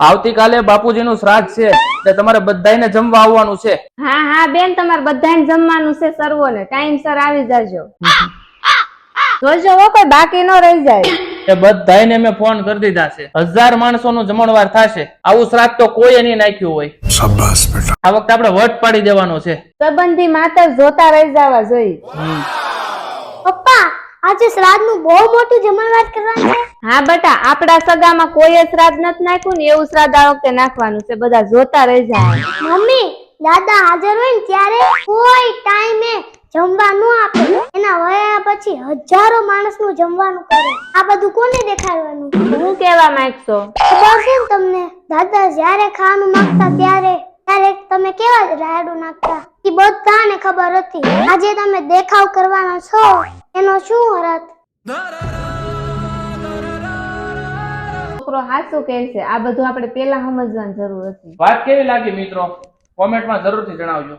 આવતીકાલે બાપુજીનું શ્રાદ્ધ છે એટલે તમારે બધાયને જમવા આવવાનું છે. હા હા બેન, તમારે બધાને જમવાનું છે સર્વોને. ટાઈમસર આવી જાજો. જોજો હો, કોઈ બાકી ન રહી જાય. એ બધાયને મેં ફોન કરી દીધા છે. 1000 માણસોનું જમણવાર થશે. આવું શ્રાદ્ધ તો કોઈએ નહીં નાખ્યું હોય. શાબાશ બેટા. આ વખતે આપણે વટ પાડી દેવાનો છે. સંબંધી માત્ર જોતા રહી જવા જોઈએ. પપ્પા, આજે શ્રાદ્ધ નું બહુ મોટું જમણવાર કરવાનું છે. હા બેટા, આપડા સગામાં કોઈ શ્રાદ્ધ નથી નાખ્યું ને એવું શ્રાદ્ધ આ વખતે નાખવાનું છે. બધા જોતા રહી જાય. મમ્મી, દાદા હાજર હોય ને ત્યારે કોઈ ટાઈમે જમવા ન આપે. એના વયા પછી હજારો માણસનું જમવાનું કરે. આ બધું કોને દેખાડવાનું? શું કેવા માંગશો? ખબર છે ને તમને, દાદા જ્યારે ખાવાનું માંગતા ત્યારે તમે કેવા રાયડું નાખતા એ બધાને ખબર હતી. આજે તમે દેખાવ કરવાનો છો એનો શું અર્થ? છોકરો હાચું કહે છે. આ બધું આપણે પેલા સમજવાની જરૂર હતી. વાત કેવી લાગી મિત્રો? કોમેન્ટમાં જરૂરથી જણાવજો.